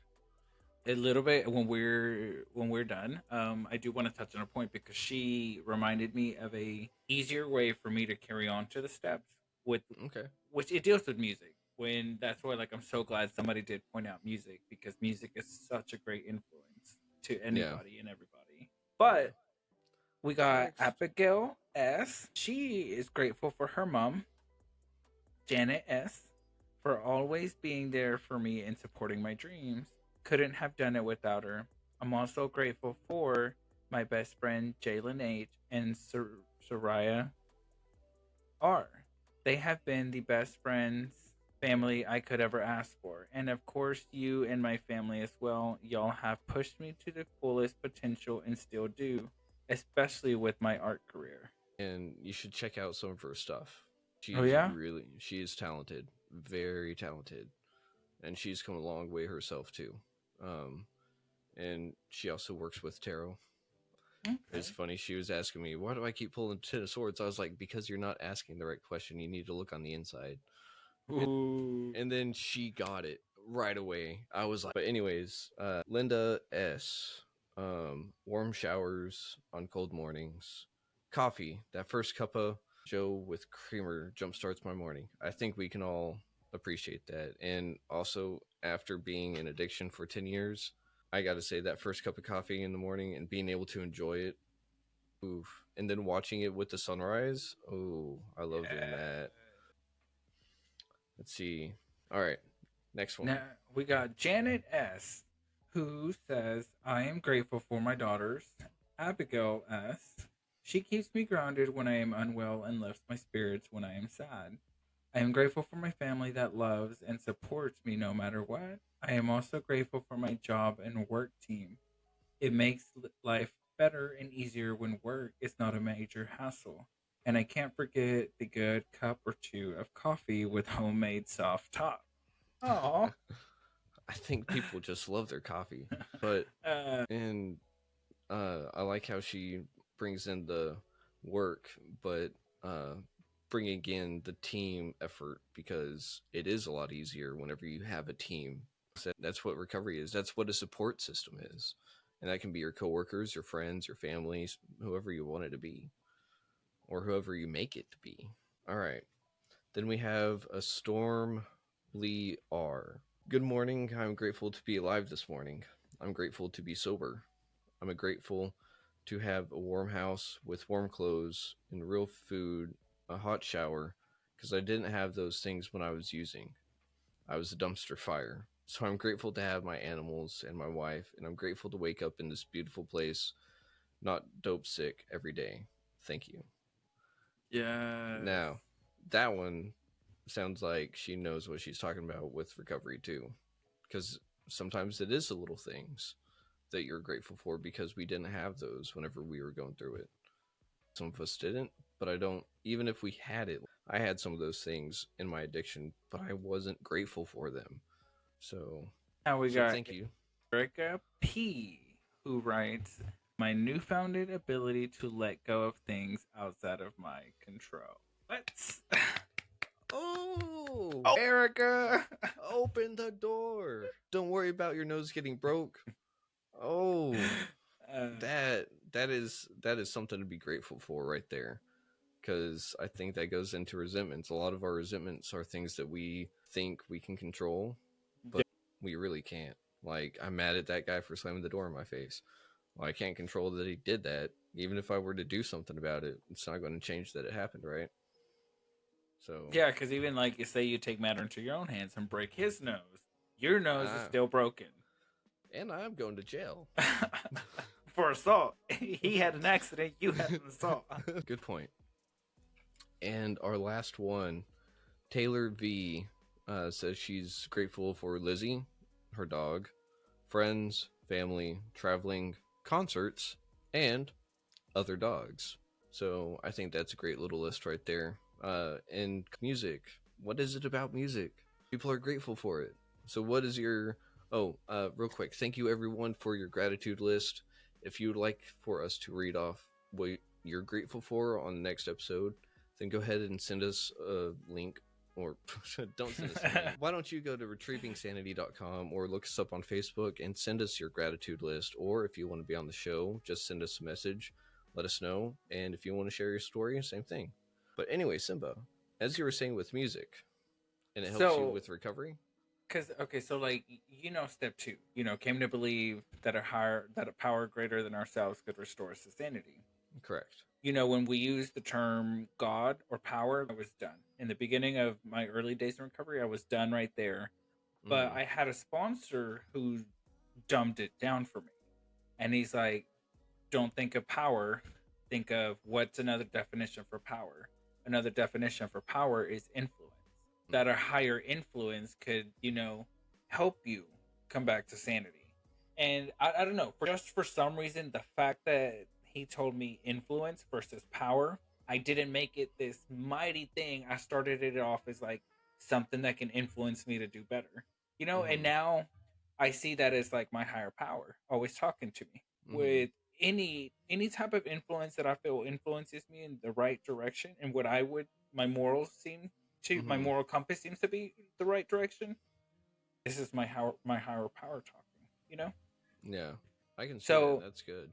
A little bit when we're done, I do want to touch on a point because she reminded me of a easier way for me to carry on to the steps with Okay. which it deals with music. When that's why, like, I'm so glad somebody did point out music because music is such a great influence to Yeah. anybody and everybody. Yeah. But we got Next. Abigail S. She is grateful for her mom, Janet S., for always being there for me and supporting my dreams. Couldn't have done it without her. I'm also grateful for my best friend, Jalen H., and Soraya R. They have been the best friends, family I could ever ask for. And of course, you and my family as well. Y'all have pushed me to the fullest potential and still do, especially with my art career. And you should check out some of her stuff. Oh, She's yeah? really, she is talented, very talented, and she's come a long way herself too. Um, and she also works with tarot. It's Okay. funny. She was asking me, "Why do I keep pulling Ten of Swords?" I was like, "Because you're not asking the right question. You need to look on the inside." Ooh. And then she got it right away. I was like, but anyways, Linda S. Warm showers on cold mornings, coffee. That first cup of Joe with creamer jumpstarts my morning. I think we can all appreciate that. And also, after being in addiction for 10 years, I got to say that first cup of coffee in the morning and being able to enjoy it, oof. And then watching it with the sunrise, oh, I love doing Yeah. that. Let's see. All right, next one. Now we got Janet S., who says, I am grateful for my daughters. Abigail S. She keeps me grounded when I am unwell and lifts my spirits when I am sad. I am grateful for my family that loves and supports me no matter what. I am also grateful for my job and work team. It makes life better and easier when work is not a major hassle. And I can't forget the good cup or two of coffee with homemade soft top. Oh. I think people just love their coffee. But uh, and I like how she brings in the work, but uh, bringing in the team effort because it is a lot easier whenever you have a team. That's what recovery is. That's what a support system is, and that can be your coworkers, your friends, your families, whoever you want it to be, or whoever you make it to be. All right. Then we have a Storm Lee R. Good morning. I'm grateful to be alive this morning. I'm grateful to be sober. I'm grateful to have a warm house with warm clothes and real food, a hot shower, because I didn't have those things when I was using. I was a dumpster fire. So I'm grateful to have my animals and my wife, and I'm grateful to wake up in this beautiful place, not dope sick every day. Thank you. yes. Now, that one sounds like she knows what she's talking about with recovery too, because sometimes it is the little things that you're grateful for because we didn't have those whenever we were going through it. Some of us didn't, but I don't, even if we had it, I had some of those things in my addiction, but I wasn't grateful for them. So, Now we so got thank you. Erica P, who writes, my newfounded ability to let go of things outside of my control. Let's. Oh, Oh, Erica! open the door. Don't worry about your nose getting broke. Oh, uh, that is something to be grateful for right there. Because I think that goes into resentments. A lot of our resentments are things that we think we can control, but we really can't. Like, I'm mad at that guy for slamming the door in my face. Well, I can't control that he did that. Even if I were to do something about it, it's not going to change that it happened, right? So, yeah, because even like you say, you take matter into your own hands and break his nose, your nose is uh, still broken. and I'm going to jail. For assault. He had an accident, you had an assault. Good point. And our last one, Taylor V, says she's grateful for Lizzie, her dog, friends, family, traveling, concerts, and other dogs. So I think that's a great little list right there. And music. What is it about music? People are grateful for it. So what is your... Oh, real quick. Thank you everyone for your gratitude list. If you would like for us to read off what you're grateful for on the next episode, then go ahead and send us a link, or don't send us a link. Why don't you go to retrievingsanity.com or look us up on Facebook and send us your gratitude list, or if you want to be on the show, just send us a message, let us know, and if you want to share your story, same thing. But anyway, Simba, as you were saying with music, and it helps you So, with recovery. because okay, so like step two, came to believe that a power greater than ourselves could restore us to sanity. Correct. When we use the term God or power, I was done. In the beginning of my early days in recovery, I was done right there. But Mm-hmm. I had a sponsor who dumbed it down for me. And he's like, don't think of power, think of what's another definition for power. Another definition for power is influence. That a higher influence could, help you come back to sanity. And I don't know, for some reason, the fact that he told me influence versus power, I didn't make it this mighty thing. I started it off as like something that can influence me to do better, and Mm-hmm. now I see that as like my higher power always talking to me Mm-hmm. with any type of influence that I feel influences me in the right direction and what I would my morals seem to my Mm-hmm. moral compass seems to be the right direction. This is my higher power talking, Yeah, I can see that. So, That's good.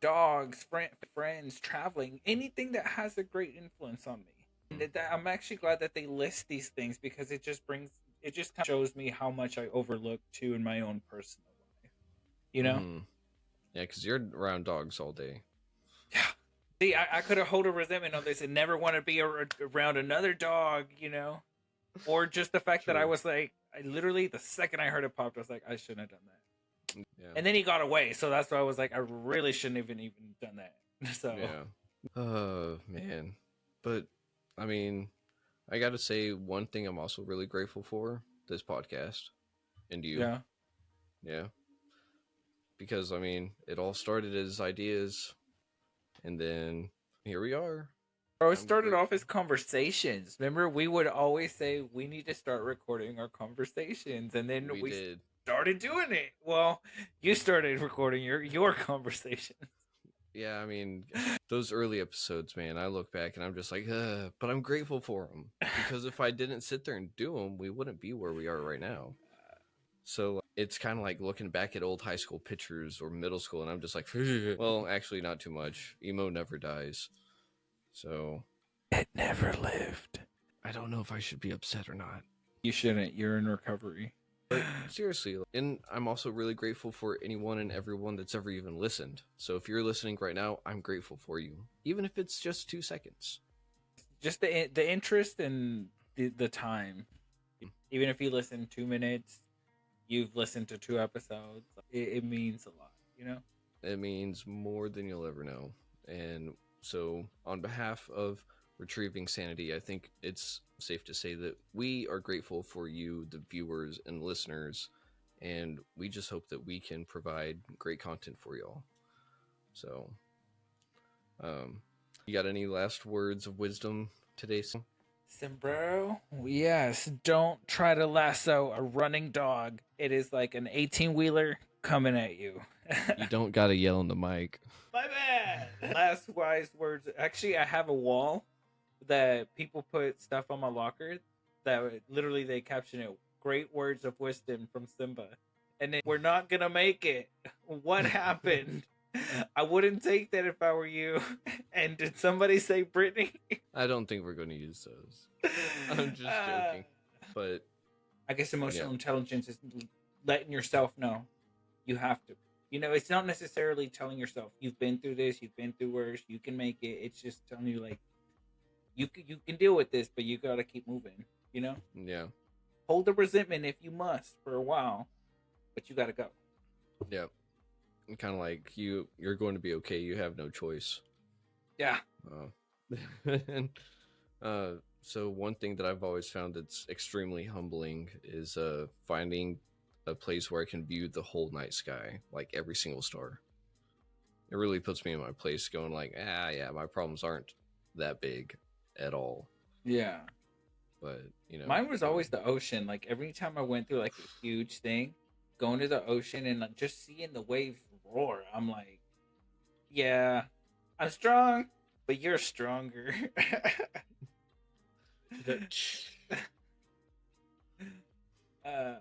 dogs, friends, traveling, anything that has a great influence on me. And I'm actually glad that they list these things because it just kind of shows me how much I overlook too in my own personal life. You know? Mm-hmm. Yeah, because you're around dogs all day. Yeah. See, I could have hold a resentment on this and never want to be around another dog, or just the fact that I True. was like, I literally the second I heard it popped, I was like, I shouldn't have done that. Yeah. And then he got away, so that's why I was like, I really shouldn't have even done that. So Yeah. Oh man. But I mean, I gotta say one thing I'm also really grateful for this podcast and you. yeah, Yeah. Because I mean, it all started as ideas and then here we are. Bro, it I'm started great. off as conversations. Remember, we would always say we need to start recording our conversations, and then We we did. started doing it. Well, you started recording your conversations. Yeah, I mean, those early episodes, man, I look back and I'm just like, but I'm grateful for them because if I didn't sit there and do them, we wouldn't be where we are right now. So it's kind of like looking back at old high school pictures or middle school, and I'm just like, well, actually, not too much. Emo never dies. So It never lived. I don't know if I should be upset or not. You shouldn't. You're in recovery. But seriously, and I'm also really grateful for anyone and everyone that's ever even listened. So if you're listening right now, I'm grateful for you, even if it's just 2 seconds. Just the interest and the time. Even if you listen 2 minutes, you've listened to 2 episodes. It means a lot. You know. It means more than you'll ever know. And so, on behalf of Retrieving Sanity, I think it's safe to say that we are grateful for you, the viewers and listeners, and we just hope that we can provide great content for y'all. So, you got any last words of wisdom today? Sombrero? Yes. Don't try to lasso a running dog. It is like an 18-wheeler coming at you. You don't gotta yell in the mic. My bad. Last wise words. Actually, I have a wall that people put stuff on my locker that literally they caption it great words of wisdom from Simba. And then we're not gonna make it. What happened? I wouldn't take that if I were you. And did somebody say Brittany? I don't think we're going to use those. I'm just joking. But I guess yeah, emotional intelligence is letting yourself know you have to. You know, it's not necessarily telling yourself you've been through this, you've been through worse, you can make it. It's just telling you like you can deal with this, but you gotta keep moving. You know, yeah, hold the resentment if you must for a while, but you gotta go. yeah. Kind of like you're going to be okay. You have no choice. Yeah. And so one thing that I've always found that's extremely humbling is finding a place where I can view the whole night sky, like every single star. It really puts me in my place, going like, yeah, my problems aren't that big at all. Yeah. But Mine was always the ocean. Like every time I went through like a huge thing, going to the ocean and like, just seeing the waves roar, I'm like, yeah, I'm strong, but you're stronger. uh,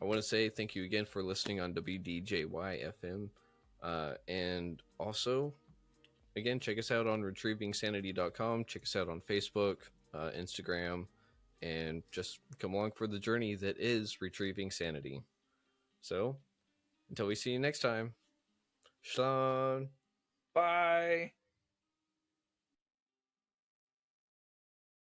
I want to say thank you again for listening on WDJY FM. And also, again, check us out on retrievingsanity.com. Check us out on Facebook, Instagram, and just come along for the journey that is Retrieving Sanity. So, until we see you next time, Shalom. bye.